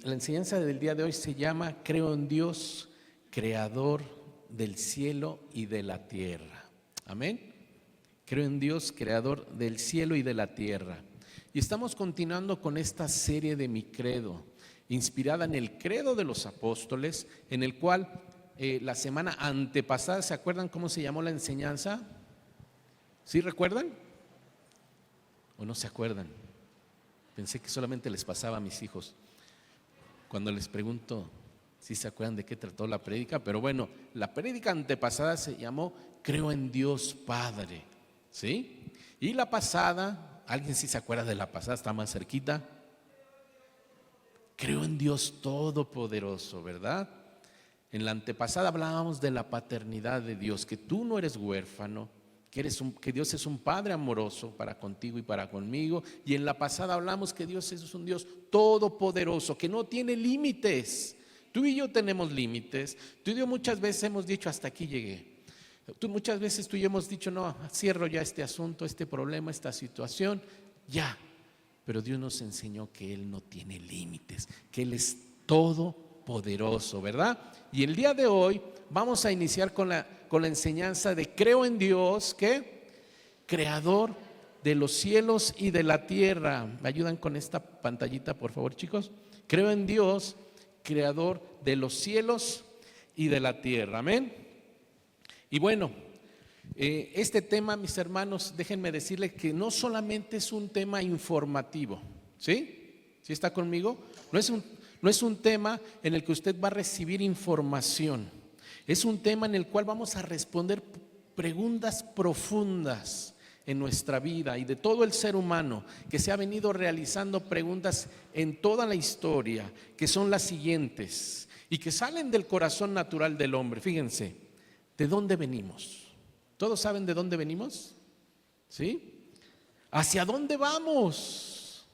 La enseñanza del día de hoy se llama Creo en Dios, creador del cielo y de la tierra. Amén. Creo en Dios, creador del cielo y de la tierra. Y estamos continuando con esta serie de Mi Credo, inspirada en el credo de los apóstoles, en el cual la semana antepasada, ¿se acuerdan cómo se llamó la enseñanza? ¿Sí recuerdan? ¿O no se acuerdan? Pensé que solamente les pasaba a mis hijos cuando les pregunto si se acuerdan de qué trató la prédica. Pero bueno, la prédica antepasada se llamó Creo en Dios Padre, ¿sí? Y la pasada, ¿alguien sí se acuerda de la pasada? Está más cerquita. Creo en Dios Todopoderoso, ¿verdad? En la antepasada hablábamos de la paternidad de Dios, que tú no eres huérfano, que Dios es un Padre amoroso para contigo y para conmigo. Y en la pasada hablamos que Dios es un Dios todopoderoso, que no tiene límites. Tú y yo tenemos límites. Tú y yo muchas veces hemos dicho hasta aquí llegué. Muchas veces tú y yo hemos dicho no, cierro ya este asunto, este problema, esta situación, ya. Pero Dios nos enseñó que Él no tiene límites, que Él es todopoderoso, ¿verdad? Y el día de hoy vamos a iniciar con la enseñanza de Creo en Dios, ¿qué? Creador de los cielos y de la tierra. ¿Me ayudan con esta pantallita, por favor, chicos? Creo en Dios, creador de los cielos y de la tierra. Amén. Y bueno, este tema, mis hermanos, déjenme decirles que no solamente es un tema informativo, ¿sí? ¿Sí está conmigo? No es un tema en el que usted va a recibir información. Es un tema en el cual vamos a responder preguntas profundas en nuestra vida y de todo el ser humano, que se ha venido realizando preguntas en toda la historia, que son las siguientes y que salen del corazón natural del hombre. Fíjense, ¿de dónde venimos? ¿Todos saben de dónde venimos? ¿Sí? ¿Hacia dónde vamos?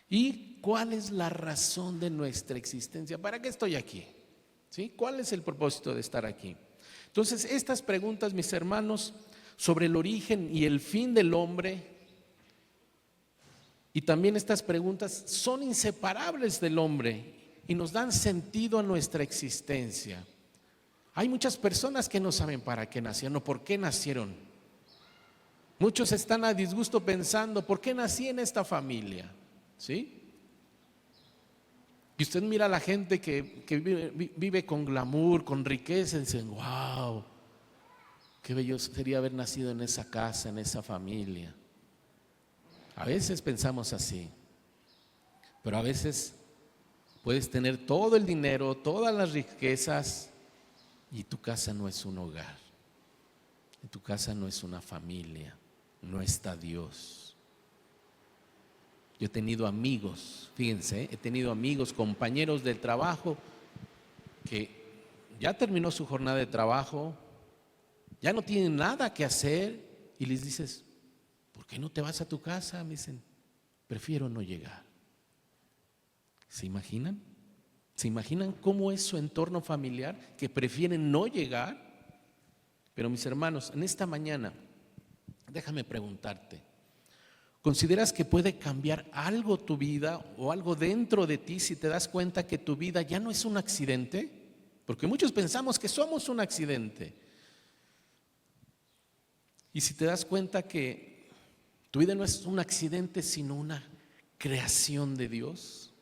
¿Y cuál es la razón de nuestra existencia? ¿Para qué estoy aquí? ¿Sí? ¿Cuál es el propósito de estar aquí? Entonces, estas preguntas, mis hermanos, sobre el origen y el fin del hombre, y también estas preguntas son inseparables del hombre y nos dan sentido a nuestra existencia. Hay muchas personas que no saben para qué nacieron o por qué nacieron. Muchos están a disgusto pensando, ¿por qué nací en esta familia? ¿Sí? Y usted mira a la gente que vive con glamour, con riqueza, y dicen, wow, qué bello sería haber nacido en esa casa, en esa familia. A veces pensamos así, pero a veces puedes tener todo el dinero, todas las riquezas, y tu casa no es un hogar, y tu casa no es una familia, no está Dios. Yo he tenido amigos, fíjense, he tenido amigos, compañeros del trabajo que ya terminó su jornada de trabajo, ya no tienen nada que hacer y les dices, ¿por qué no te vas a tu casa? Me dicen, prefiero no llegar. ¿Se imaginan? ¿Se imaginan cómo es su entorno familiar? Que prefieren no llegar. Pero mis hermanos, en esta mañana, déjame preguntarte, ¿consideras que puede cambiar algo tu vida o algo dentro de ti si te das cuenta que tu vida ya no es un accidente? Porque muchos pensamos que somos un accidente. Y si te das cuenta que tu vida no es un accidente sino una creación de Dios,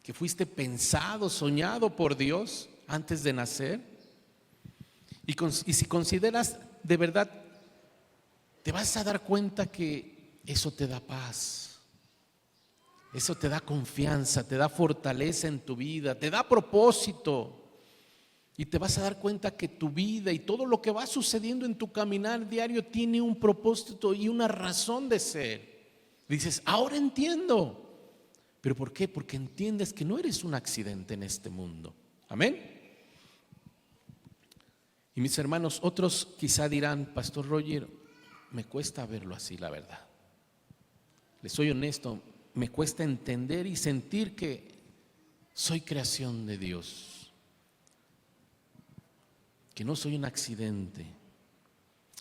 que fuiste pensado, soñado por Dios antes de nacer, y si consideras de verdad, te vas a dar cuenta que eso te da paz, eso te da confianza, te da fortaleza en tu vida, te da propósito. Y te vas a dar cuenta que tu vida y todo lo que va sucediendo en tu caminar diario tiene un propósito y una razón de ser. Dices, ahora entiendo. ¿Pero por qué? Porque entiendes que no eres un accidente en este mundo. Amén. Y mis hermanos, otros quizá dirán, Pastor Roger, me cuesta verlo así, la verdad. Les soy honesto, me cuesta entender y sentir que soy creación de Dios, que no soy un accidente.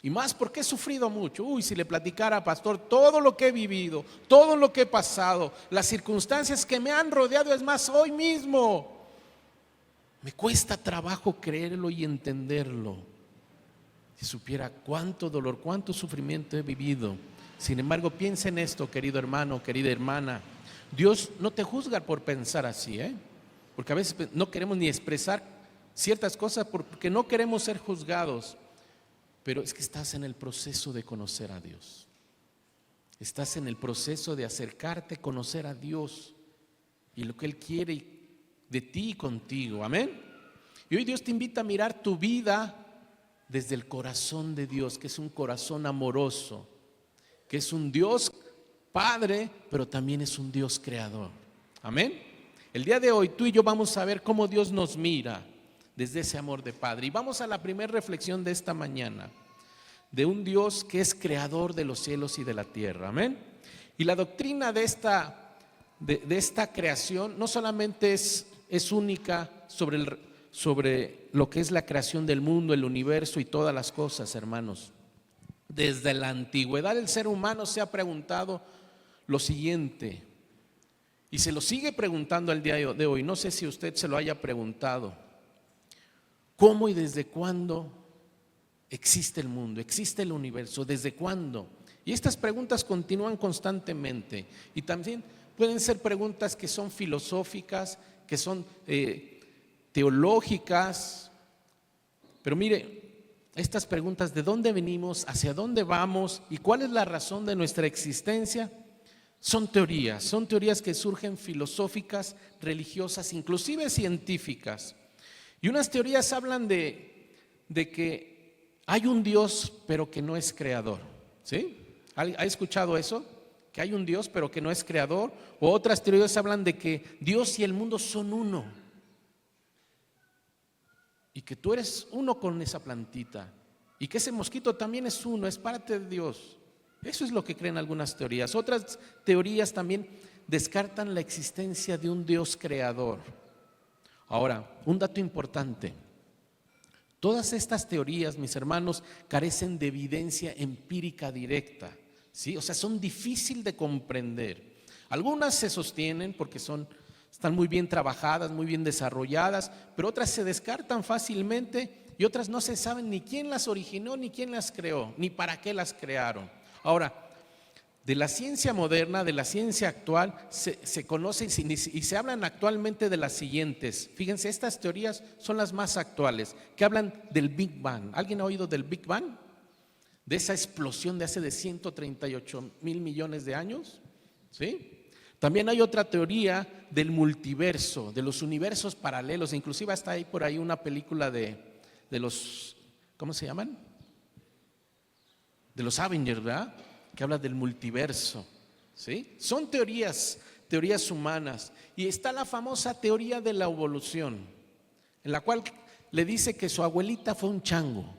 Y más porque he sufrido mucho. Uy, si le platicara, pastor, todo lo que he vivido, todo lo que he pasado, las circunstancias que me han rodeado, es más, hoy mismo me cuesta trabajo creerlo y entenderlo. Si supiera cuánto dolor, cuánto sufrimiento he vivido. Sin embargo, piensa en esto, querido hermano, querida hermana. Dios no te juzga por pensar así, porque a veces no queremos ni expresar ciertas cosas porque no queremos ser juzgados. Pero es que estás en el proceso de conocer a Dios. Estás en el proceso de acercarte, conocer a Dios y lo que Él quiere de ti y contigo. Amén. Y hoy Dios te invita a mirar tu vida desde el corazón de Dios, que es un corazón amoroso, que es un Dios Padre, pero también es un Dios creador. Amén. El día de hoy tú y yo vamos a ver cómo Dios nos mira desde ese amor de Padre. Y vamos a la primera reflexión de esta mañana, de un Dios que es creador de los cielos y de la tierra. Amén. Y la doctrina de esta creación no solamente es única sobre lo que es la creación del mundo, el universo y todas las cosas, hermanos. Desde la antigüedad el ser humano se ha preguntado lo siguiente, y se lo sigue preguntando al día de hoy. No sé si usted se lo haya preguntado: ¿cómo y desde cuándo existe el mundo, existe el universo? ¿Desde cuándo? Y estas preguntas continúan constantemente, y también pueden ser preguntas que son filosóficas, que son teológicas. Pero mire, estas preguntas: ¿de dónde venimos? ¿Hacia dónde vamos? ¿Y cuál es la razón de nuestra existencia? Son teorías que surgen filosóficas, religiosas, inclusive científicas. Y unas teorías hablan de que hay un Dios pero que no es creador. ¿Sí? ¿Ha escuchado eso? Que hay un Dios pero que no es creador. O otras teorías hablan de que Dios y el mundo son uno, y que tú eres uno con esa plantita, y que ese mosquito también es uno, es parte de Dios. Eso es lo que creen algunas teorías. Otras teorías también descartan la existencia de un Dios creador. Ahora, un dato importante: todas estas teorías, mis hermanos, carecen de evidencia empírica directa, ¿sí? O sea, son difíciles de comprender. Algunas se sostienen porque están muy bien trabajadas, muy bien desarrolladas, pero otras se descartan fácilmente, y otras no se saben ni quién las originó, ni quién las creó, ni para qué las crearon. Ahora, de la ciencia moderna, de la ciencia actual, se conocen y se hablan actualmente de las siguientes. Fíjense, estas teorías son las más actuales, que hablan del Big Bang. ¿Alguien ha oído del Big Bang? De esa explosión de hace 138,000 millones de años. ¿Sí? También hay otra teoría del multiverso, de los universos paralelos. Inclusive hasta hay por ahí una película de los, ¿cómo se llaman? De los Avengers, ¿verdad? Que habla del multiverso. ¿Sí? Son teorías humanas. Y está la famosa teoría de la evolución, en la cual le dice que su abuelita fue un chango.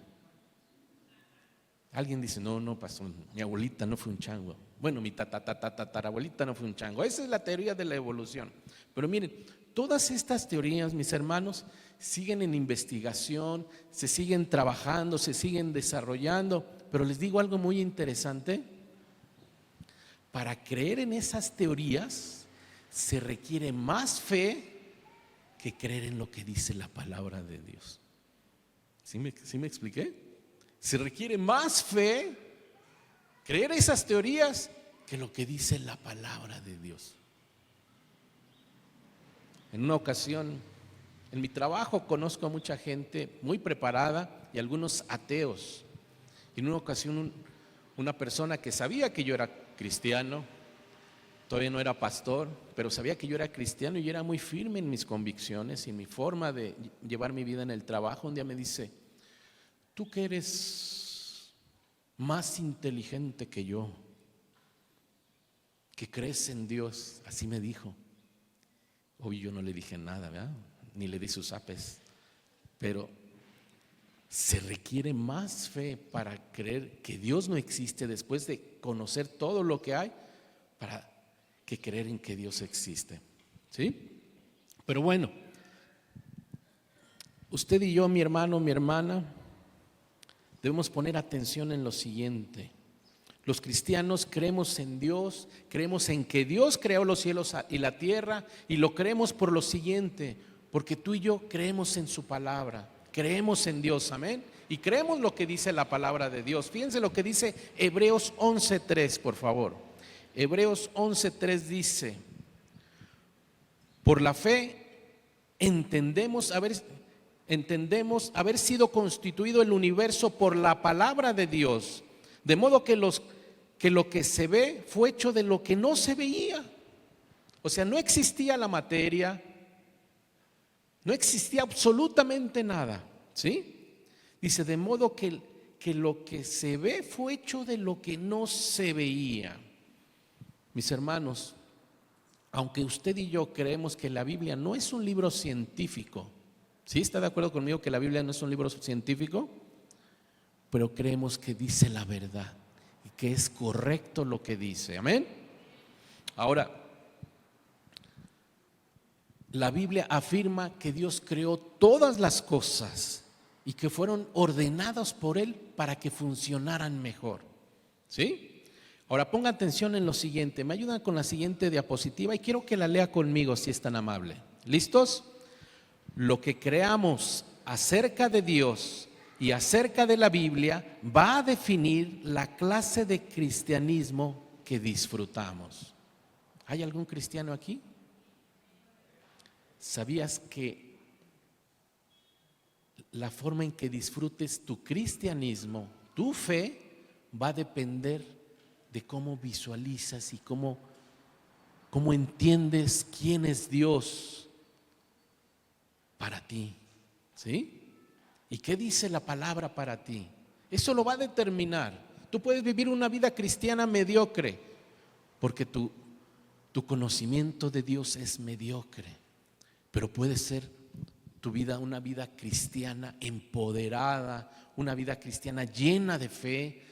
Alguien dice: no, pastor, mi abuelita no fue un chango. Bueno, mi tatarabuelita no fue un chango. Esa es la teoría de la evolución. Pero miren, todas estas teorías, mis hermanos, siguen en investigación, se siguen trabajando, se siguen desarrollando. Pero les digo algo muy interesante: para creer en esas teorías se requiere más fe que creer en lo que dice la palabra de Dios. ¿Sí me expliqué? Se requiere más fe creer esas teorías que lo que dice la palabra de Dios. En una ocasión, en mi trabajo, conozco a mucha gente muy preparada y algunos ateos. En una ocasión, una persona que sabía que yo era cristiano, todavía no era pastor, pero sabía que yo era cristiano y yo era muy firme en mis convicciones y en mi forma de llevar mi vida en el trabajo, un día me dice: tú que eres más inteligente que yo, que crees en Dios, así me dijo. Hoy yo no le dije nada, ¿verdad? Ni le di sus apes, pero se requiere más fe para creer que Dios no existe después de conocer todo lo que hay, para que creer en que Dios existe. ¿Sí? Pero bueno, usted y yo, mi hermano, mi hermana, debemos poner atención en lo siguiente. Los cristianos creemos en Dios, creemos en que Dios creó los cielos y la tierra, y lo creemos por lo siguiente, porque tú y yo creemos en su palabra, creemos en Dios, amén, y creemos lo que dice la palabra de Dios. Fíjense lo que dice Hebreos 11:3, por favor. Hebreos 11:3 dice: por la fe entendemos haber sido constituido el universo por la palabra de Dios, de modo que lo que se ve fue hecho de lo que no se veía. O sea, no existía la materia, no existía absolutamente nada, ¿sí? Dice, de modo que lo que se ve fue hecho de lo que no se veía. Mis hermanos, aunque usted y yo creemos que la Biblia no es un libro científico, ¿sí? ¿Está de acuerdo conmigo que la Biblia no es un libro científico? Pero creemos que dice la verdad y que es correcto lo que dice, amén. Ahora, la Biblia afirma que Dios creó todas las cosas y que fueron ordenadas por Él para que funcionaran mejor, ¿sí? Ahora ponga atención en lo siguiente, me ayudan con la siguiente diapositiva y quiero que la lea conmigo si es tan amable. ¿Listos? Lo que creamos acerca de Dios y acerca de la Biblia va a definir la clase de cristianismo que disfrutamos. ¿Hay algún cristiano aquí? ¿Sabías que la forma en que disfrutes tu cristianismo, tu fe, va a depender de cómo visualizas y cómo entiendes quién es Dios para ti, ¿sí? ¿Y qué dice la palabra para ti? Eso lo va a determinar. Tú puedes vivir una vida cristiana mediocre porque tu conocimiento de Dios es mediocre, pero puede ser tu vida una vida cristiana empoderada, una vida cristiana llena de fe,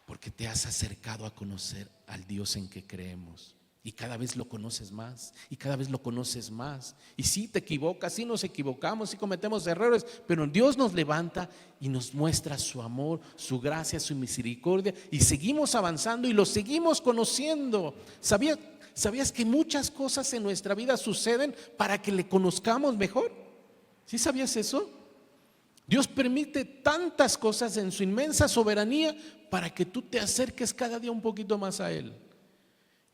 porque te has acercado a conocer al Dios en que creemos. Y cada vez lo conoces más, y cada vez lo conoces más. Y sí te equivocas, sí nos equivocamos, sí cometemos errores, pero Dios nos levanta y nos muestra su amor, su gracia, su misericordia, y seguimos avanzando y lo seguimos conociendo. ¿Sabías que muchas cosas en nuestra vida suceden para que le conozcamos mejor? ¿Sí sabías eso? Dios permite tantas cosas en su inmensa soberanía para que tú te acerques cada día un poquito más a Él.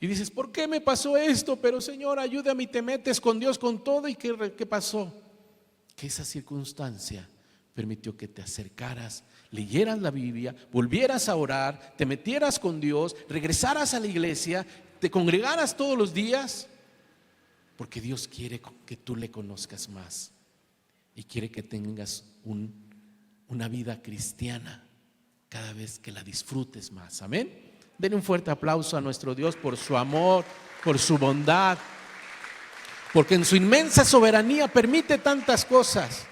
Y dices, ¿por qué me pasó esto? Pero Señor, ayúdame, y te metes con Dios con todo. ¿Y qué pasó? Que esa circunstancia permitió que te acercaras, leyeras la Biblia, volvieras a orar, te metieras con Dios, regresaras a la iglesia, te congregaras todos los días, porque Dios quiere que tú le conozcas más y quiere que tengas una vida cristiana cada vez que la disfrutes más, amén. Den un fuerte aplauso a nuestro Dios por su amor, por su bondad, porque en su inmensa soberanía permite tantas cosas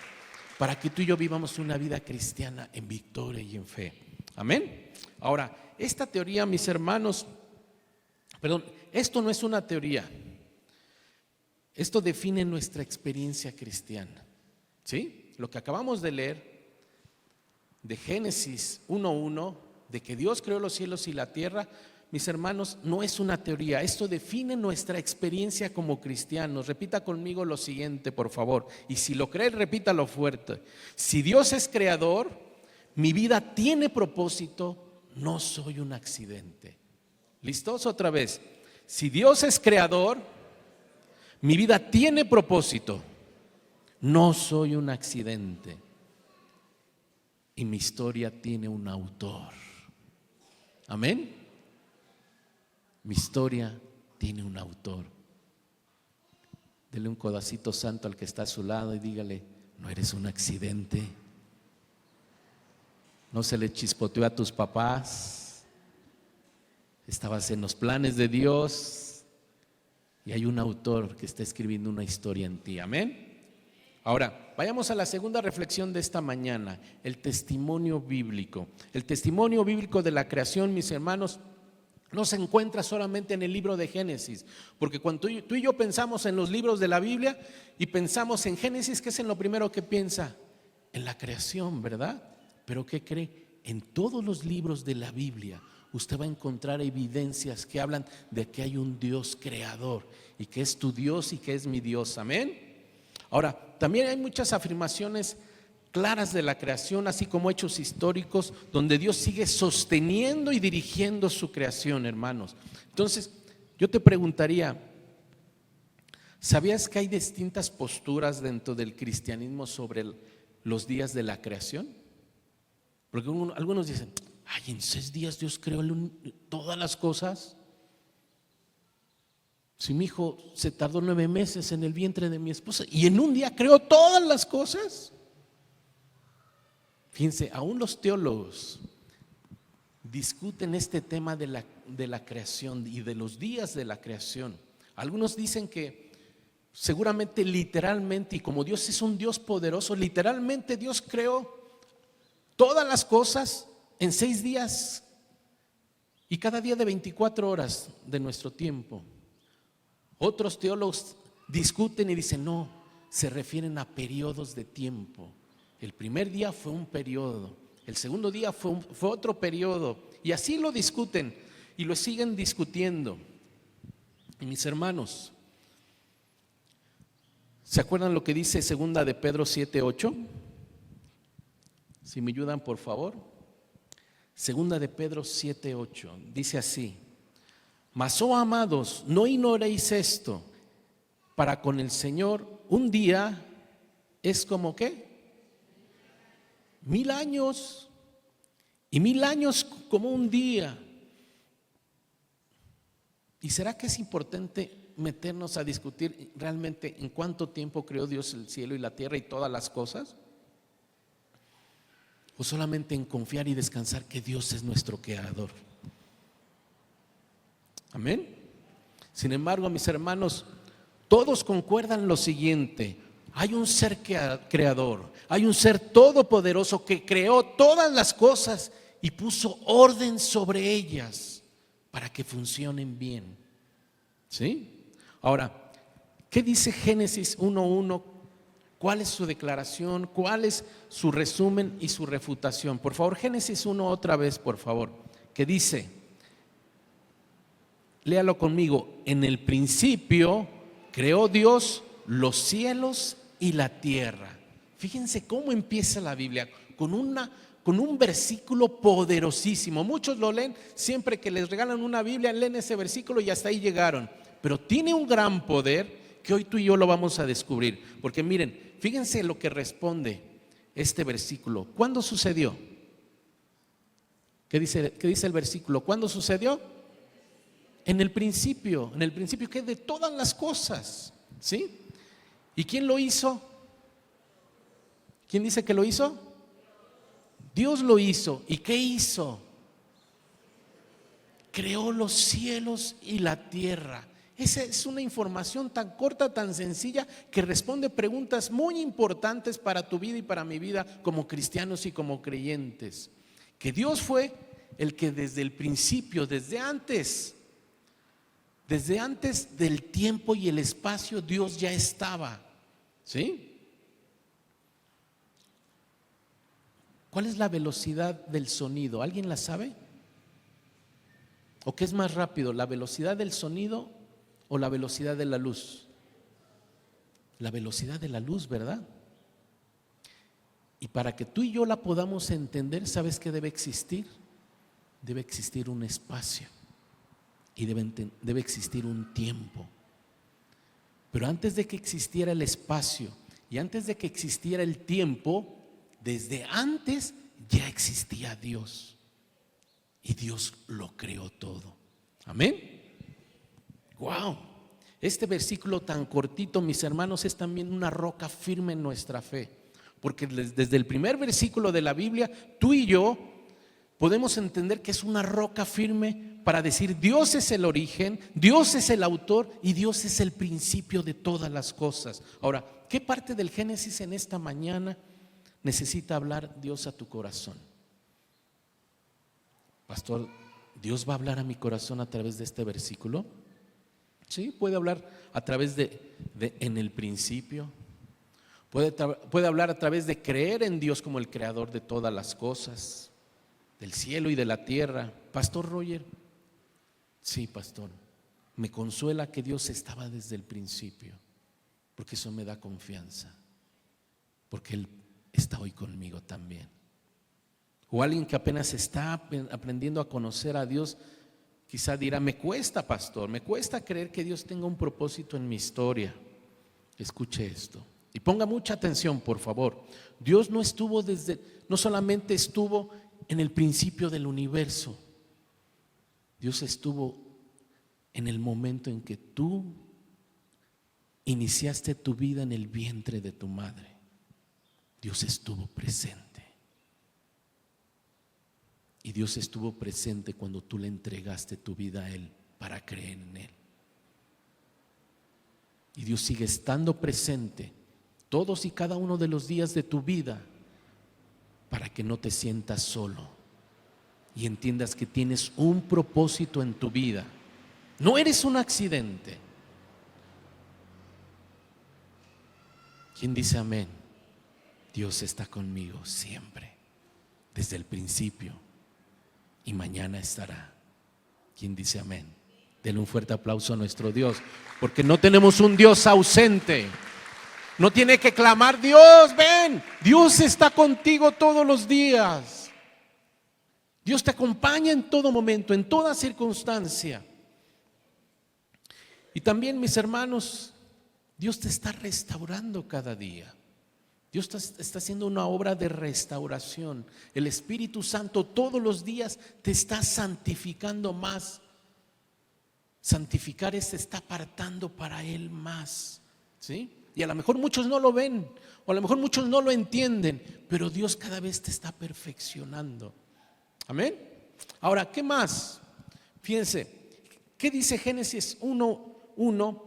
para que tú y yo vivamos una vida cristiana en victoria y en fe, amén. Ahora, esta teoría, mis hermanos, esto no es una teoría, esto define nuestra experiencia cristiana, ¿sí? Lo que acabamos de leer de Génesis 1:1, de que Dios creó los cielos y la tierra, mis hermanos, no es una teoría, esto define nuestra experiencia como cristianos. Repita conmigo lo siguiente, por favor, y si lo cree, repítalo fuerte. Si Dios es creador, mi vida tiene propósito, no soy un accidente. ¿Listos? Otra vez. Si Dios es creador, mi vida tiene propósito, no soy un accidente. Y mi historia tiene un autor. Amén. Mi historia tiene un autor. Dele un codacito santo al que está a su lado y dígale, no eres un accidente. No se le chispoteó a tus papás. Estabas en los planes de Dios y hay un autor que está escribiendo una historia en ti. Amén. Ahora, vayamos a la segunda reflexión de esta mañana, el testimonio bíblico. El testimonio bíblico de la creación, mis hermanos, no se encuentra solamente en el libro de Génesis, porque cuando tú y yo pensamos en los libros de la Biblia y pensamos en Génesis, ¿qué es en lo primero que piensa? En la creación, ¿verdad? Pero ¿qué cree? En todos los libros de la Biblia usted va a encontrar evidencias que hablan de que hay un Dios creador y que es tu Dios y que es mi Dios. Amén. Ahora, también hay muchas afirmaciones claras de la creación, así como hechos históricos, donde Dios sigue sosteniendo y dirigiendo su creación, hermanos. Entonces, yo te preguntaría, ¿sabías que hay distintas posturas dentro del cristianismo sobre los días de la creación? Porque algunos dicen, ay, en 6 días Dios creó todas las cosas. Si mi hijo se tardó 9 meses en el vientre de mi esposa y en un día creó todas las cosas. Fíjense, aún los teólogos discuten este tema de la creación y de los días de la creación. Algunos dicen que seguramente literalmente, y como Dios es un Dios poderoso, literalmente Dios creó todas las cosas en 6 días y cada día de 24 horas de nuestro tiempo. Otros teólogos discuten y dicen, no, se refieren a periodos de tiempo. El primer día fue un periodo, el segundo día fue otro periodo, y así lo discuten y lo siguen discutiendo. Y mis hermanos, ¿se acuerdan lo que dice 2 de Pedro 7:8? Si me ayudan, por favor. 2 de Pedro 7:8 dice así: mas, oh amados, no ignoréis esto, para con el Señor un día es como ¿qué? 1000 años, y 1000 años como un día. ¿Y será que es importante meternos a discutir realmente en cuánto tiempo creó Dios el cielo y la tierra y todas las cosas? ¿O solamente en confiar y descansar que Dios es nuestro creador? Amén. Sin embargo, mis hermanos, todos concuerdan lo siguiente: hay un ser creador, hay un ser todopoderoso que creó todas las cosas y puso orden sobre ellas para que funcionen bien. ¿Sí? Ahora, ¿qué dice Génesis 1:1? ¿Cuál es su declaración? ¿Cuál es su resumen y su refutación? Por favor, Génesis 1 otra vez, por favor. ¿Qué dice? Léalo conmigo. En el principio creó Dios los cielos y la tierra. Fíjense cómo empieza la Biblia, con un versículo poderosísimo. Muchos lo leen, siempre que les regalan una Biblia, leen ese versículo y hasta ahí llegaron. Pero tiene un gran poder que hoy tú y yo lo vamos a descubrir. Porque miren, fíjense lo que responde este versículo. ¿Cuándo sucedió? ¿Qué dice el versículo? ¿Cuándo sucedió? En el principio que es de todas las cosas, ¿sí? ¿Y quién lo hizo? ¿Quién dice que lo hizo? Dios lo hizo. ¿Y qué hizo? Creó los cielos y la tierra. Esa es una información tan corta, tan sencilla, que responde preguntas muy importantes para tu vida y para mi vida como cristianos y como creyentes. Que Dios fue el que desde el principio, desde antes del tiempo y el espacio, Dios ya estaba. ¿Sí? ¿Cuál es la velocidad del sonido? ¿Alguien la sabe? ¿O qué es más rápido, la velocidad del sonido o la velocidad de la luz? La velocidad de la luz, ¿verdad? Y para que tú y yo la podamos entender, ¿sabes qué debe existir? Debe existir un espacio y debe existir un tiempo. Pero antes de que existiera el espacio y antes de que existiera el tiempo, desde antes ya existía Dios. Y Dios lo creó todo. Amén. Wow. Este versículo tan cortito, mis hermanos, es también una roca firme en nuestra fe. Porque desde el primer versículo de la Biblia, tú y yo podemos entender que es una roca firme para decir: Dios es el origen, Dios es el autor y Dios es el principio de todas las cosas. Ahora, ¿qué parte del Génesis en esta mañana necesita hablar Dios a tu corazón? Pastor, ¿Dios va a hablar a mi corazón a través de este versículo? Sí, puede hablar a través de en el principio. Puede hablar a través de creer en Dios como el creador de todas las cosas, del cielo y de la tierra. Pastor Roger, sí, pastor, me consuela que Dios estaba desde el principio, porque eso me da confianza, porque Él está hoy conmigo también. O alguien que apenas está aprendiendo a conocer a Dios, quizá dirá: me cuesta, pastor, me cuesta creer que Dios tenga un propósito en mi historia. Escuche esto y ponga mucha atención, por favor. Dios no solamente estuvo en el principio del universo. Dios estuvo en el momento en que tú iniciaste tu vida en el vientre de tu madre. Dios estuvo presente. Y Dios estuvo presente cuando tú le entregaste tu vida a Él para creer en Él. Y Dios sigue estando presente todos y cada uno de los días de tu vida para que no te sientas solo y entiendas que tienes un propósito en tu vida. No eres un accidente. ¿Quién dice amén? Dios está conmigo siempre, desde el principio, y mañana estará. ¿Quién dice amén? Denle un fuerte aplauso a nuestro Dios, porque no tenemos un Dios ausente. No tiene que clamar: Dios, ven. Dios está contigo todos los días. Dios te acompaña en todo momento, en toda circunstancia. Y también, mis hermanos, Dios te está restaurando cada día. Dios está haciendo una obra de restauración. El Espíritu Santo todos los días te está santificando más. Santificar te está apartando para Él más, ¿sí? Y a lo mejor muchos no lo ven, o a lo mejor muchos no lo entienden, pero Dios cada vez te está perfeccionando. Amén. Ahora, ¿qué más? Fíjense, ¿qué dice Génesis 1:1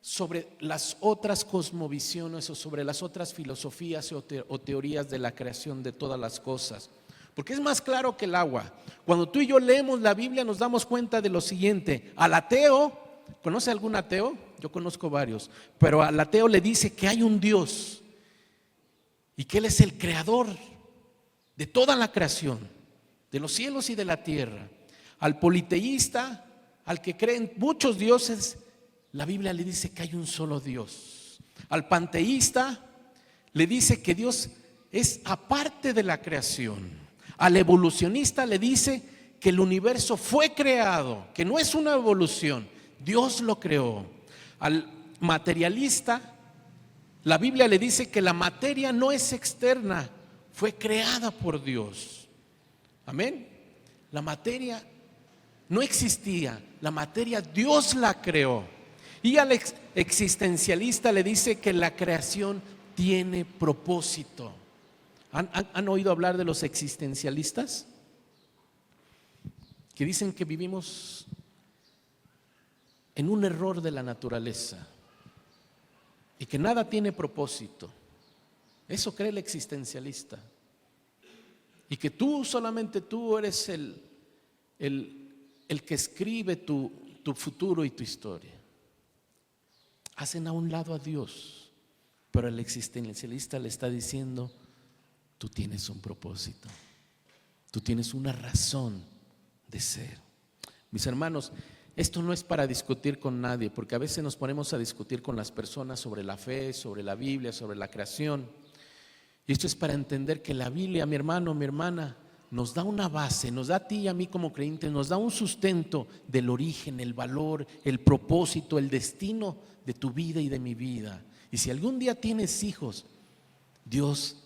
sobre las otras cosmovisiones o sobre las otras filosofías o teorías de la creación de todas las cosas? Porque es más claro que el agua. Cuando tú y yo leemos la Biblia nos damos cuenta de lo siguiente: al ateo, ¿conoce algún ateo? Yo conozco varios, pero al ateo le dice que hay un Dios y que Él es el creador de toda la creación, de los cielos y de la tierra. Al politeísta, al que cree en muchos dioses, la Biblia le dice que hay un solo Dios. Al panteísta le dice que Dios es aparte de la creación. Al evolucionista le dice que el universo fue creado, que no es una evolución, Dios lo creó. Al materialista, la Biblia le dice que la materia no es externa, fue creada por Dios. Amén. La materia no existía, la materia Dios la creó. Y al existencialista le dice que la creación tiene propósito. ¿Han oído hablar de los existencialistas? Que dicen que vivimos en un error de la naturaleza y que nada tiene propósito. Eso cree el existencialista. Y que solamente tú eres el que escribe tu futuro y tu historia. Hacen a un lado a Dios, pero el existencialista le está diciendo: tú tienes un propósito, tú tienes una razón de ser. Mis hermanos, esto no es para discutir con nadie, porque a veces nos ponemos a discutir con las personas sobre la fe, sobre la Biblia, sobre la creación. Y esto es para entender que la Biblia, mi hermano, mi hermana, nos da una base, nos da a ti y a mí como creyentes, nos da un sustento del origen, el valor, el propósito, el destino de tu vida y de mi vida. Y si algún día tienes hijos, Dios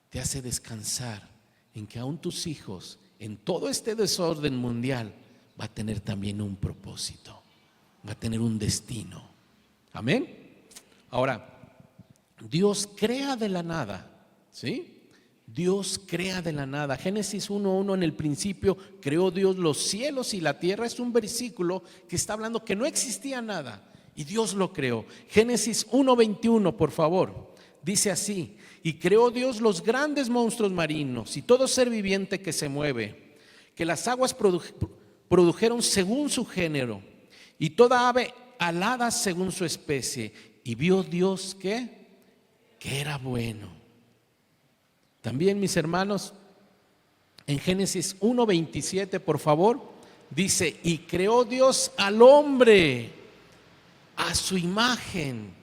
te hace descansar en que aún tus hijos, en todo este desorden mundial, va a tener también un propósito, va a tener un destino. Amén. Ahora, Dios crea de la nada, ¿sí? Dios crea de la nada. Génesis 1:1: en el principio creó Dios los cielos y la tierra. Es un versículo que está hablando que no existía nada y Dios lo creó. Génesis 1:21, por favor, dice así: y creó Dios los grandes monstruos marinos y todo ser viviente que se mueve, que las aguas produjeron según su género, y toda ave alada según su especie. Y vio Dios que que era bueno. También, mis hermanos, en Génesis 1:27, por favor, dice: y creó Dios al hombre a su imagen,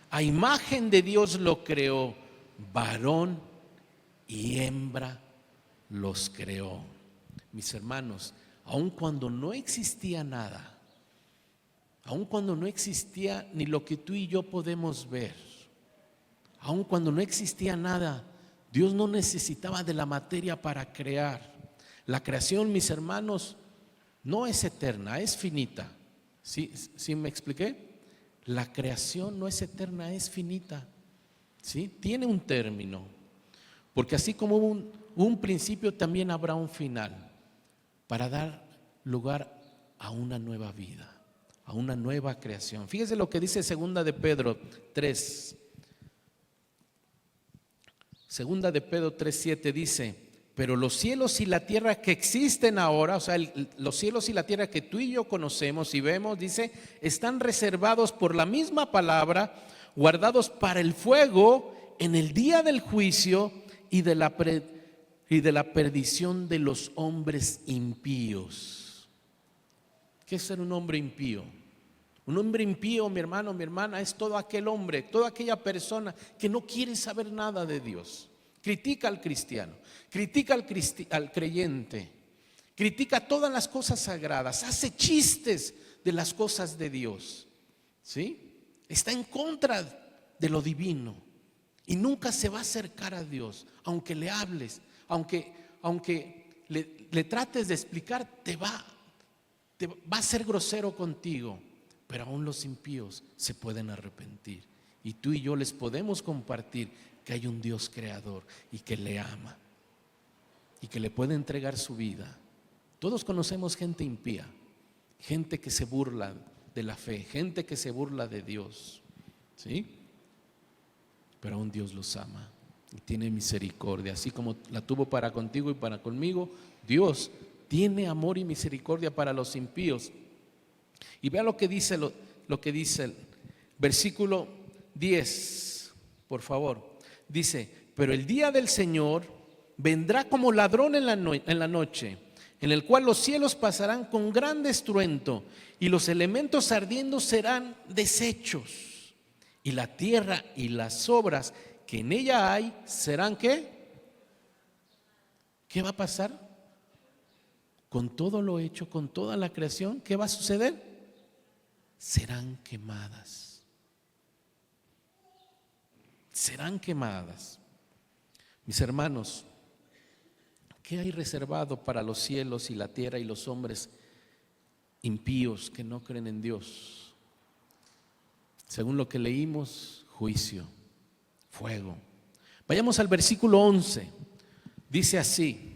a imagen de Dios lo creó, varón y hembra los creó. Mis hermanos, aun cuando no existía nada, aun cuando no existía ni lo que tú y yo podemos ver, aun cuando no existía nada, Dios no necesitaba de la materia para crear. La creación, mis hermanos, no es eterna, es finita. ¿Sí me expliqué? La creación no es eterna, es finita. ¿Sí? Tiene un término. Porque así como hubo un principio, también habrá un final, para dar lugar a una nueva vida, a una nueva creación. Fíjese lo que dice Segunda de Pedro 3. Segunda de Pedro 3:7 dice: pero los cielos y la tierra que existen ahora, o sea, los cielos y la tierra que tú y yo conocemos y vemos, dice, están reservados por la misma palabra, guardados para el fuego en el día del juicio y de la perdición de los hombres impíos. ¿Qué es ser un hombre impío? Un hombre impío, mi hermano, mi hermana, es todo aquel hombre, toda aquella persona que no quiere saber nada de Dios. Critica al cristiano, critica al creyente, critica todas las cosas sagradas, hace chistes de las cosas de Dios, ¿sí? Está en contra de lo divino y nunca se va a acercar a Dios, aunque le hables, aunque le trates de explicar, va a ser grosero contigo. Pero aún los impíos se pueden arrepentir, y tú y yo les podemos compartir que hay un Dios creador y que le ama y que le puede entregar su vida. Todos conocemos gente impía, gente que se burla de la fe, gente que se burla de Dios, ¿sí? Pero aún Dios los ama y tiene misericordia, así como la tuvo para contigo y para conmigo. Dios tiene amor y misericordia para los impíos. Y vea lo que dice el versículo 10, por favor. Dice: pero el día del Señor vendrá como ladrón en la noche, en el cual los cielos pasarán con gran estruendo y los elementos ardiendo serán deshechos, y la tierra y las obras que en ella hay serán ¿qué? ¿Qué va a pasar? Con todo lo hecho, con toda la creación, ¿qué va a suceder? Serán quemadas. Serán quemadas. Mis hermanos, ¿qué hay reservado para los cielos y la tierra y los hombres impíos que no creen en Dios? Según lo que leímos, juicio, fuego. Vayamos al versículo 11. Dice así.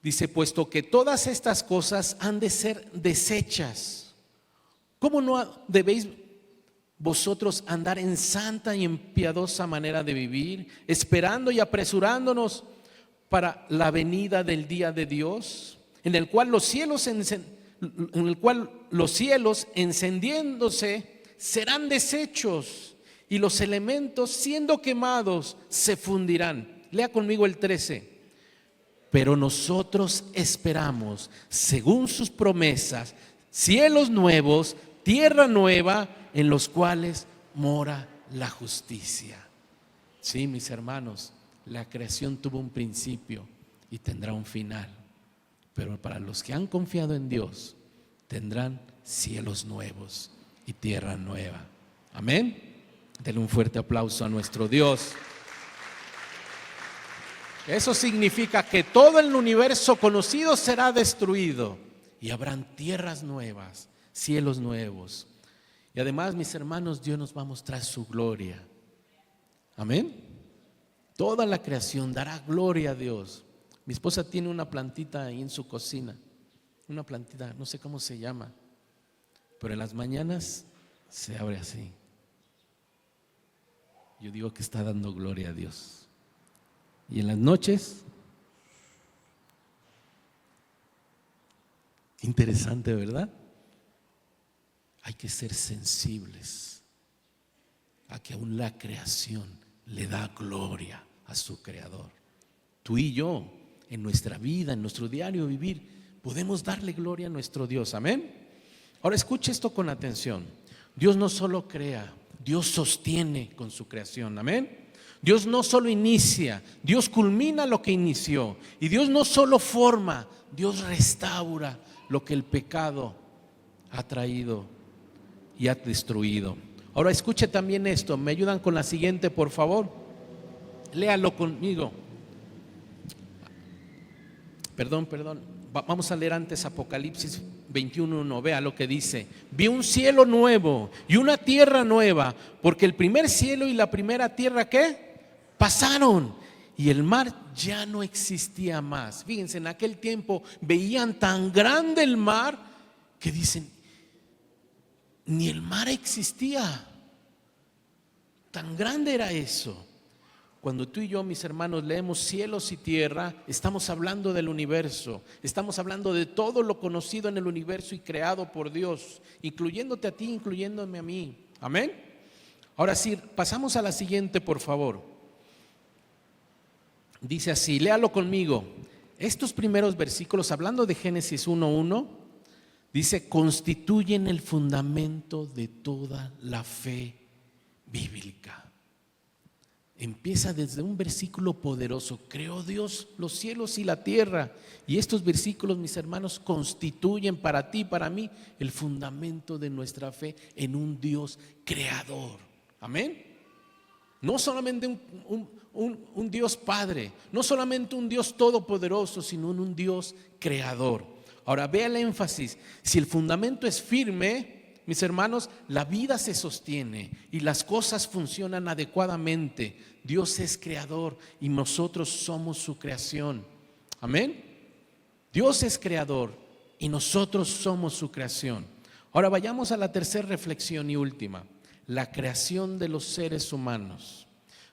Dice: puesto que todas estas cosas han de ser deshechas, ¿cómo no debéis vosotros andar en santa y en piadosa manera de vivir, esperando y apresurándonos para la venida del día de Dios, en el cual los cielos encendiéndose serán deshechos y los elementos siendo quemados se fundirán? Lea conmigo el 13. Pero nosotros esperamos, según sus promesas, cielos nuevos, tierra nueva, en los cuales mora la justicia. Sí, mis hermanos, la creación tuvo un principio y tendrá un final. Pero para los que han confiado en Dios, tendrán cielos nuevos y tierra nueva. Amén. Denle un fuerte aplauso a nuestro Dios. Eso significa que todo el universo conocido será destruido y habrán tierras nuevas, cielos nuevos. Y además, mis hermanos, Dios nos va a mostrar su gloria. Amén. Toda la creación dará gloria a Dios. Mi esposa tiene una plantita ahí en su cocina, una plantita, no sé cómo se llama, pero en las mañanas se abre así. Yo digo que está dando gloria a Dios. Y en las noches, interesante, ¿verdad? Hay que ser sensibles a que aún la creación le da gloria a su Creador. Tú y yo, en nuestra vida, en nuestro diario vivir, podemos darle gloria a nuestro Dios. Amén. Ahora escuche esto con atención. Dios no solo crea, Dios sostiene con su creación. Amén. Dios no solo inicia, Dios culmina lo que inició. Y Dios no solo forma, Dios restaura lo que el pecado ha traído y ha destruido. Ahora escuche también esto. ¿Me ayudan con la siguiente, por favor? Léalo conmigo. Perdón. Vamos a leer antes Apocalipsis 21:1. Vea lo que dice: vi un cielo nuevo y una tierra nueva, porque el primer cielo y la primera tierra, ¿qué? Pasaron, y el mar ya no existía más. Fíjense, en aquel tiempo veían tan grande el mar que dicen, ni el mar existía. Tan grande era eso. Cuando tú y yo, mis hermanos, leemos cielos y tierra, estamos hablando del universo. Estamos hablando de todo lo conocido en el universo y creado por Dios, incluyéndote a ti, incluyéndome a mí. Amén. Ahora sí, pasamos a la siguiente, por favor. Dice así, léalo conmigo. Estos primeros versículos, hablando de Génesis 1:1, dice: constituyen el fundamento de toda la fe bíblica. Empieza desde un versículo poderoso: creó Dios los cielos y la tierra. Y estos versículos, mis hermanos, constituyen para ti y para mí el fundamento de nuestra fe en un Dios creador. Amén. No solamente un Dios Padre, no solamente un Dios todopoderoso, sino un Dios creador. Ahora vea el énfasis: si el fundamento es firme, mis hermanos, la vida se sostiene y las cosas funcionan adecuadamente. Dios es creador y nosotros somos su creación. Amén. Dios es creador y nosotros somos su creación. Ahora vayamos a la tercera reflexión y última: la creación de los seres humanos.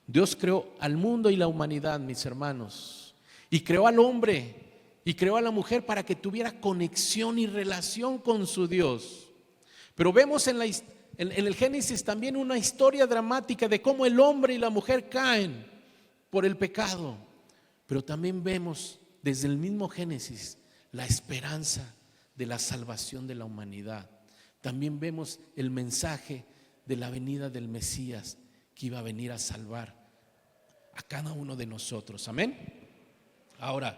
Dios creó al mundo y la humanidad, mis hermanos, y creó al hombre y creó a la mujer para que tuviera conexión y relación con su Dios. Pero vemos en el Génesis también una historia dramática de cómo el hombre y la mujer caen por el pecado. Pero también vemos desde el mismo Génesis la esperanza de la salvación de la humanidad. También vemos el mensaje de la venida del Mesías, que iba a venir a salvar a cada uno de nosotros. Amén. Ahora,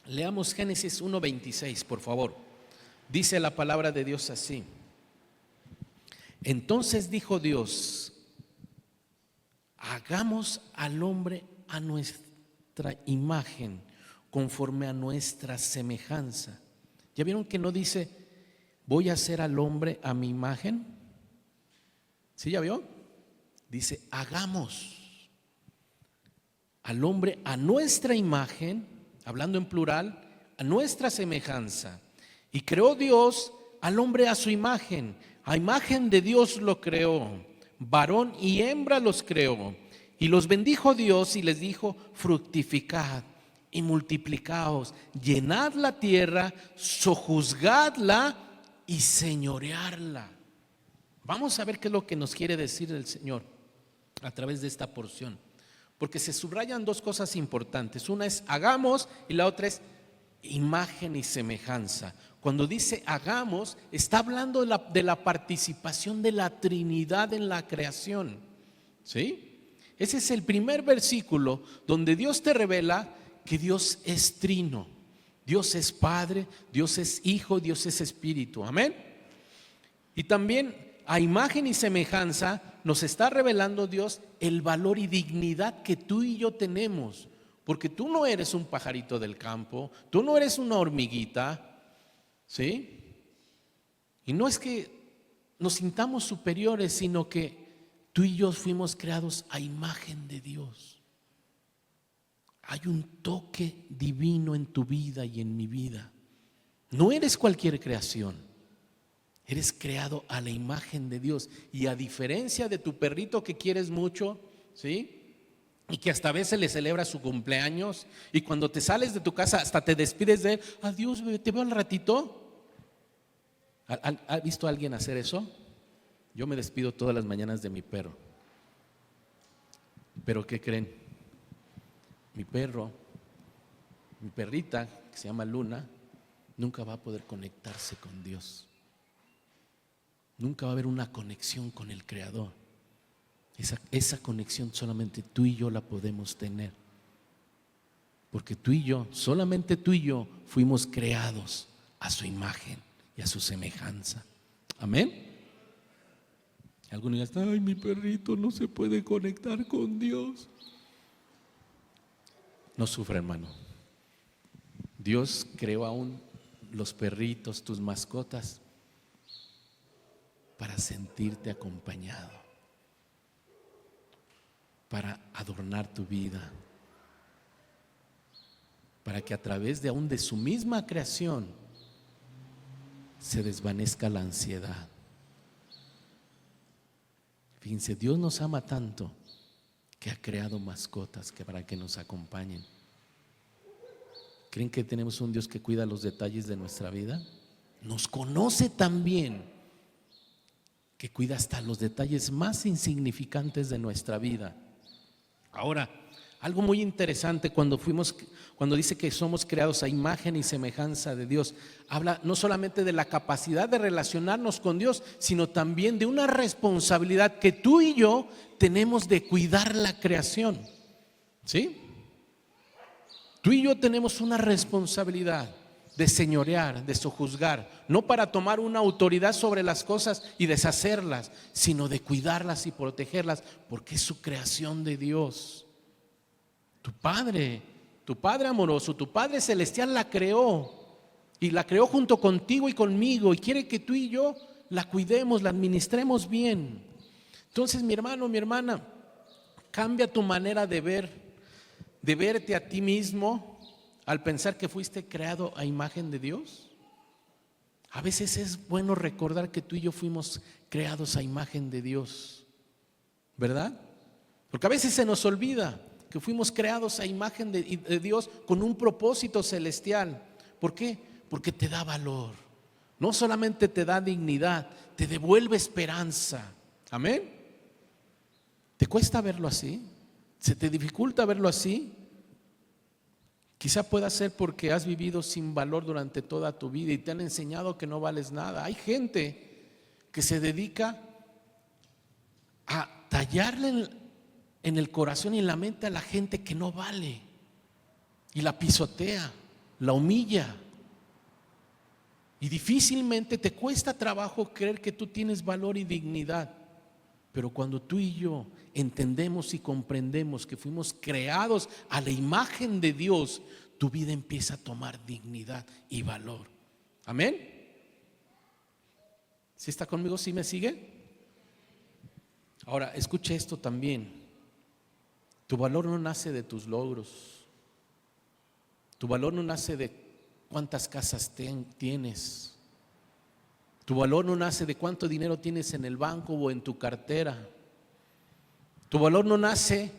leamos Génesis 1:26, por favor. Dice la palabra de Dios así: entonces dijo Dios: hagamos al hombre a nuestra imagen, conforme a nuestra semejanza. ¿Ya vieron que no dice voy a hacer al hombre a mi imagen? ¿Sí ya vio? Dice hagamos al hombre a nuestra imagen, hablando en plural, a nuestra semejanza. Y creó Dios al hombre a su imagen. A imagen de Dios lo creó, varón y hembra los creó. Y los bendijo Dios y les dijo: fructificad y multiplicaos, llenad la tierra, sojuzgadla y señorearla. Vamos a ver qué es lo que nos quiere decir el Señor a través de esta porción, porque se subrayan dos cosas importantes. Una es hagamos y la otra es imagen y semejanza. Cuando dice hagamos, está hablando de la participación de la Trinidad en la creación. ¿Sí? Ese es el primer versículo donde Dios te revela que Dios es trino. Dios es Padre, Dios es Hijo, Dios es Espíritu. Amén. Y también a imagen y semejanza nos está revelando Dios el valor y dignidad que tú y yo tenemos. Porque tú no eres un pajarito del campo, tú no eres una hormiguita, ¿sí? Y no es que nos sintamos superiores, sino que tú y yo fuimos creados a imagen de Dios. Hay un toque divino en tu vida y en mi vida. No eres cualquier creación. Eres creado a la imagen de Dios. Y a diferencia de tu perrito que quieres mucho, ¿sí? Y que hasta a veces le celebra su cumpleaños, y cuando te sales de tu casa hasta te despides de él: adiós, bebé, te veo al ratito. ¿Ha visto a alguien hacer eso? Yo me despido todas las mañanas de mi perro. ¿Pero qué creen? Mi perrita, que se llama Luna, nunca va a poder conectarse con Dios. Nunca va a haber una conexión con el Creador. Esa conexión solamente tú y yo la podemos tener. Porque tú y yo, solamente tú y yo, fuimos creados a su imagen y a su semejanza. Amén. Algunos dirán, ay, mi perrito no se puede conectar con Dios. No sufra, hermano. Dios creó aún los perritos, tus mascotas, para sentirte acompañado, para adornar tu vida, para que a través de aún de su misma creación se desvanezca la ansiedad. Fíjense, Dios nos ama tanto que ha creado mascotas para que nos acompañen. ¿Creen que tenemos un Dios que cuida los detalles de nuestra vida? Nos conoce tan bien que cuida hasta los detalles más insignificantes de nuestra vida. Ahora, algo muy interesante cuando dice que somos creados a imagen y semejanza de Dios, habla no solamente de la capacidad de relacionarnos con Dios, sino también de una responsabilidad que tú y yo tenemos de cuidar la creación. ¿Sí? Tú y yo tenemos una responsabilidad de señorear, de sojuzgar, no para tomar una autoridad sobre las cosas y deshacerlas, sino de cuidarlas y protegerlas, porque es su creación de Dios. Tu Padre amoroso, tu Padre celestial la creó y la creó junto contigo y conmigo y quiere que tú y yo la cuidemos, la administremos bien. Entonces, mi hermano, mi hermana, cambia tu manera de verte a ti mismo al pensar que fuiste creado a imagen de Dios. A veces es bueno recordar que tú y yo fuimos creados a imagen de Dios, ¿verdad? Porque a veces se nos olvida que fuimos creados a imagen de Dios con un propósito celestial. ¿Por qué? Porque te da valor. No solamente te da dignidad, te devuelve esperanza. Amén. ¿Te cuesta verlo así? ¿Se te dificulta verlo así? Quizá pueda ser porque has vivido sin valor durante toda tu vida y te han enseñado que no vales nada. Hay gente que se dedica a tallarle en el corazón y en la mente a la gente que no vale y la pisotea, la humilla, y difícilmente te cuesta trabajo creer que tú tienes valor y dignidad. Pero cuando tú y yo entendemos y comprendemos que fuimos creados a la imagen de Dios, tu vida empieza a tomar dignidad y valor. Amén. ¿Sí está conmigo? ¿Sí me sigue? Ahora, escuche esto también. Tu valor no nace de tus logros. Tu valor no nace de cuántas casas tienes. Tu valor no nace de cuánto dinero tienes en el banco o en tu cartera. Tu valor no nace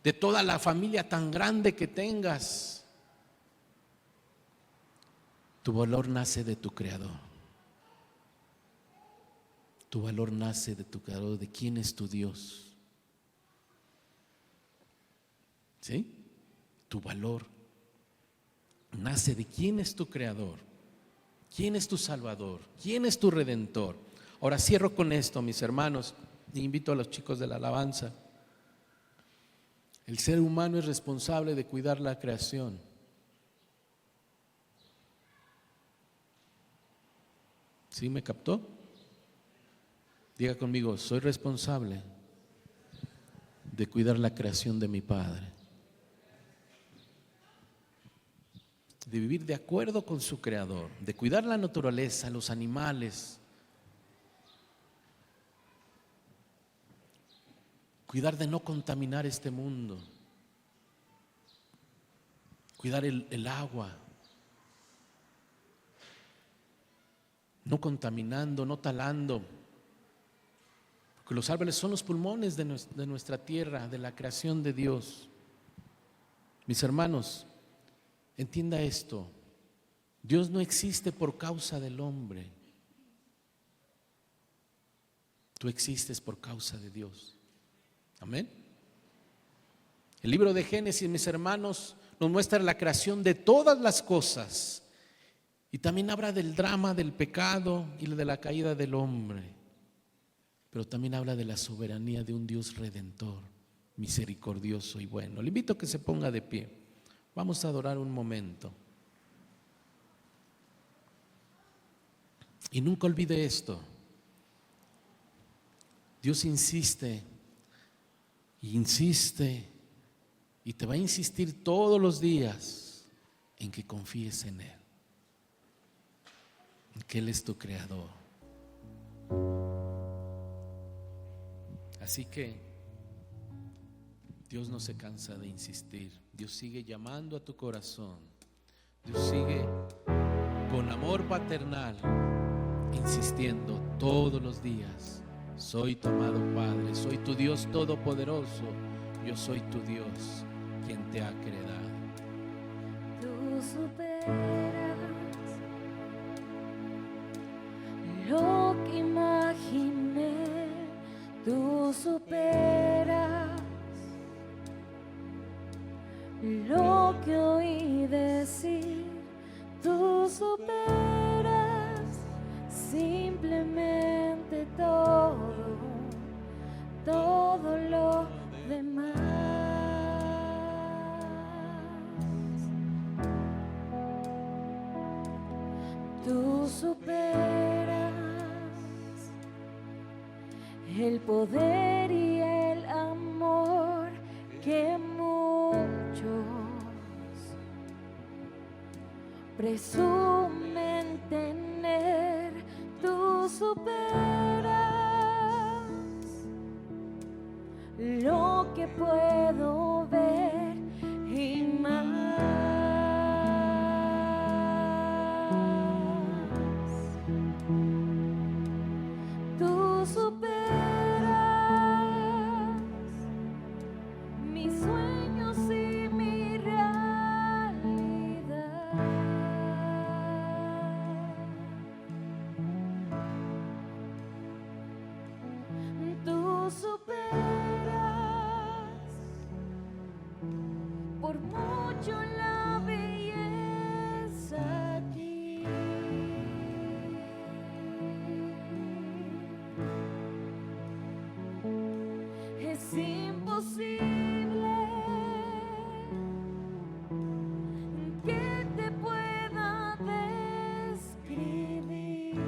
de toda la familia tan grande que tengas. Tu valor nace de tu Creador. Tu valor nace de tu Creador, de quién es tu Dios. ¿Sí? Tu valor nace de quién es tu Creador, quién es tu Salvador, quién es tu Redentor. Ahora cierro con esto, mis hermanos, e invito a los chicos de la alabanza. El ser humano es responsable de cuidar la creación. ¿Sí me captó? Diga conmigo, soy responsable de cuidar la creación de mi Padre, de vivir de acuerdo con su Creador, de cuidar la naturaleza, los animales, cuidar de no contaminar este mundo, cuidar el agua, no contaminando, no talando, porque los árboles son los pulmones de nuestra tierra, de la creación de Dios. Mis hermanos, entienda esto, Dios no existe por causa del hombre. Tú existes por causa de Dios. Amén. El libro de Génesis, mis hermanos, nos muestra la creación de todas las cosas y también habla del drama del pecado y de la caída del hombre, pero también habla de la soberanía de un Dios redentor, misericordioso y bueno. Le invito a que se ponga de pie. Vamos a adorar un momento. Y nunca olvide esto: Dios insiste y insiste y te va a insistir todos los días en que confíes en Él, en que Él es tu creador. Así que Dios no se cansa de insistir. Dios sigue llamando a tu corazón. Dios sigue con amor paternal insistiendo todos los días: soy tu amado Padre, soy tu Dios todopoderoso, yo soy tu Dios quien te ha creado. Tú superas lo que imaginé, tú superas lo que oí decir, tú superas simplemente todo lo demás. Tú superas el poder y el amor que muchos presumen tener. Tú superas lo que puedo ver y más. Tú superas mis sueños y mi realidad. Tú superas por mucho la belleza aquí. Es imposible que te pueda describir,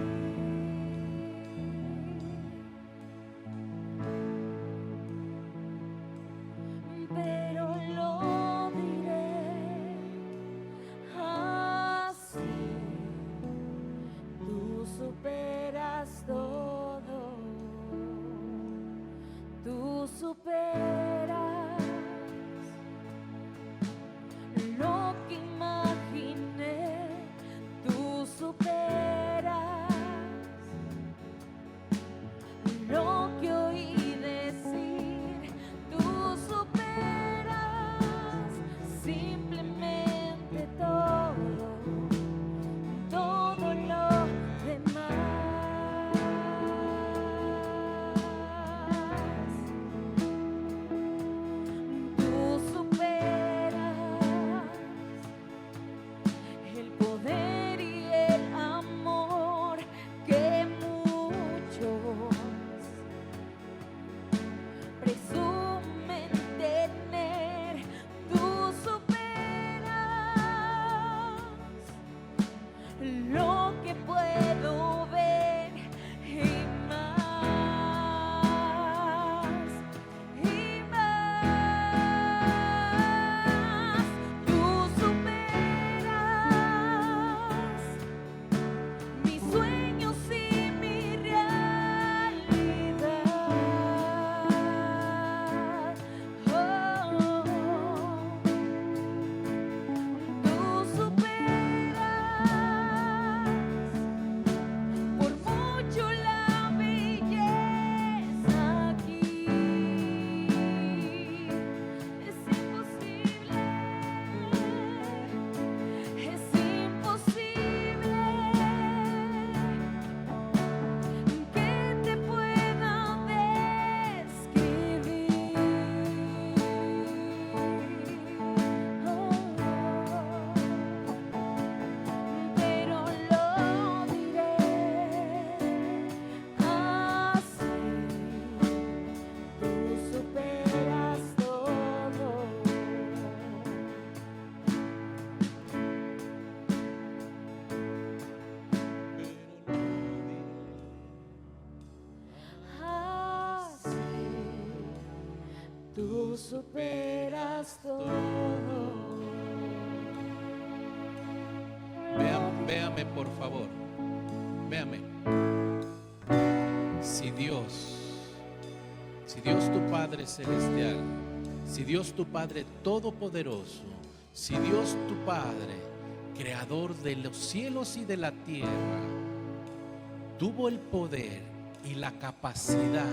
pero lo diré así: tú superas todo, tú superas lo que imaginé, tú superas lo que oí decir, tú superas simplemente todo lo demás. Tú superas el poder y el amor tú superas todo. Véame por favor, véame. Si Dios tu Padre Celestial, si Dios tu Padre Todopoderoso, si Dios tu Padre, Creador de los cielos y de la tierra, tuvo el poder y la capacidad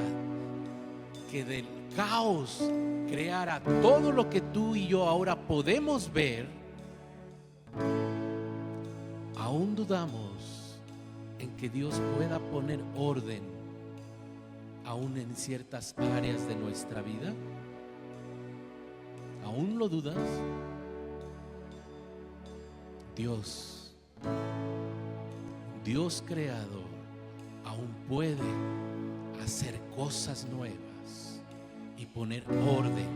que del caos creara todo lo que tú y yo ahora podemos ver, ¿aún dudamos en que Dios pueda poner orden aún en ciertas áreas de nuestra vida? ¿Aún lo dudas? Dios creador aún puede hacer cosas nuevas y poner orden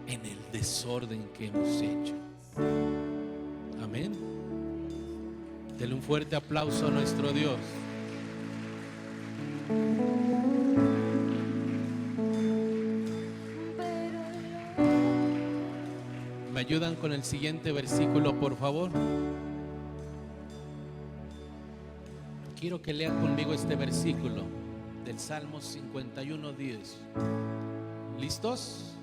en el desorden que hemos hecho. Amén. Dele un fuerte aplauso a nuestro Dios. ¿Me ayudan con el siguiente versículo, por favor? Quiero que lean conmigo este versículo del Salmo 51:10. ¿Listos?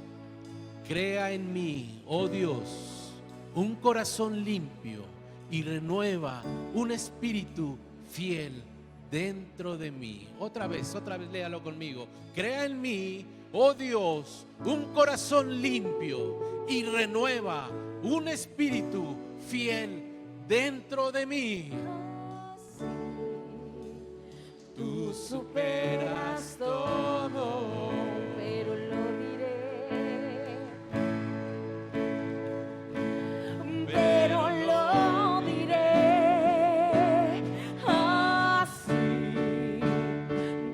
Crea en mí, oh Dios, un corazón limpio y renueva un espíritu fiel dentro de mí. Otra vez, léalo conmigo. Crea en mí, oh Dios, un corazón limpio y renueva un espíritu fiel dentro de mí. Tú superas todo, pero lo diré, pero lo diré así.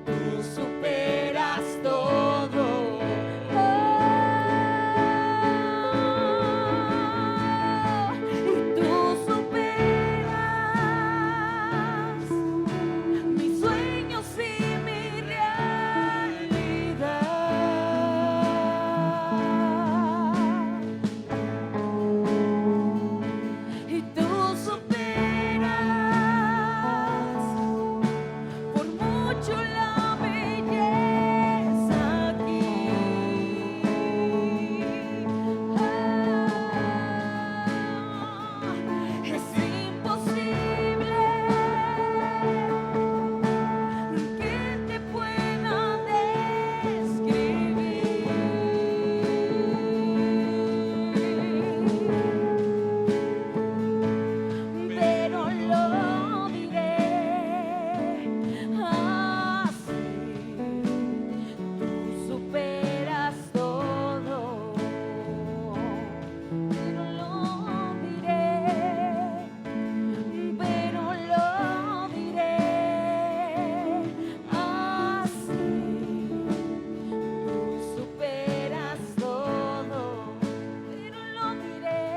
Tú superas todo. Y tú superas mis sueños y mi realidad. Y tú superas por mucho la belleza aquí. Es imposible que te pueda describir, pero lo diré así. Tú superas todo, pero lo diré, pero lo diré así. Tú superas todo, pero lo diré,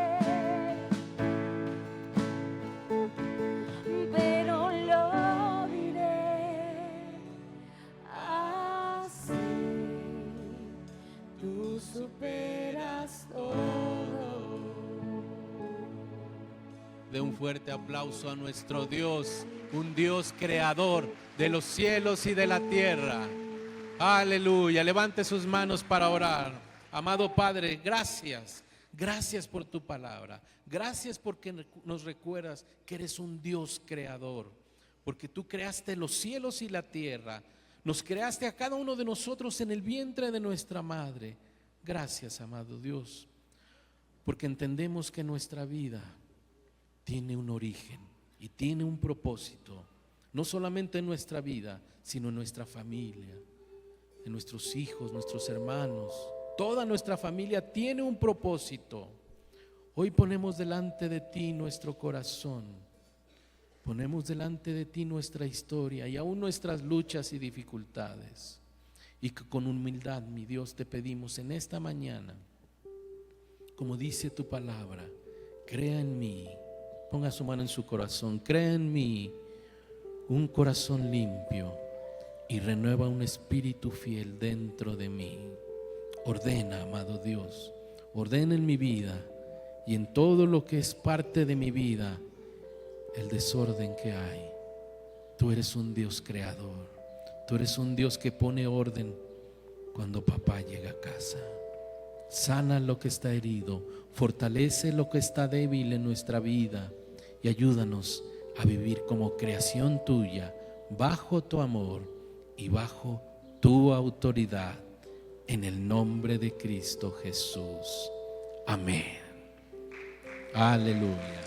pero lo diré así. Tú superas todo. De un fuerte aplauso a nuestro Dios, un Dios creador de los cielos y de la tierra. Aleluya. Levante sus manos para orar. Amado Padre, gracias. Gracias por tu palabra. Gracias porque nos recuerdas que eres un Dios creador. Porque tú creaste los cielos y la tierra. Nos creaste a cada uno de nosotros en el vientre de nuestra madre. Gracias, amado Dios. Porque entendemos que nuestra vida tiene un origen y tiene un propósito, no solamente en nuestra vida, sino en nuestra familia, en nuestros hijos, nuestros hermanos. Toda nuestra familia tiene un propósito. Hoy ponemos delante de ti nuestro corazón, ponemos delante de ti nuestra historia y aún nuestras luchas y dificultades. Y que con humildad, mi Dios, te pedimos en esta mañana, como dice tu palabra, crea en mí. Ponga su mano en su corazón. Crea en mí un corazón limpio y renueva un espíritu fiel dentro de mí. Ordena, amado Dios, ordena en mi vida y en todo lo que es parte de mi vida el desorden que hay. Tú eres un Dios creador, tú eres un Dios que pone orden cuando papá llega a casa. Sana lo que está herido, fortalece lo que está débil en nuestra vida y ayúdanos a vivir como creación tuya, bajo tu amor y bajo tu autoridad, en el nombre de Cristo Jesús. Amén. Aleluya.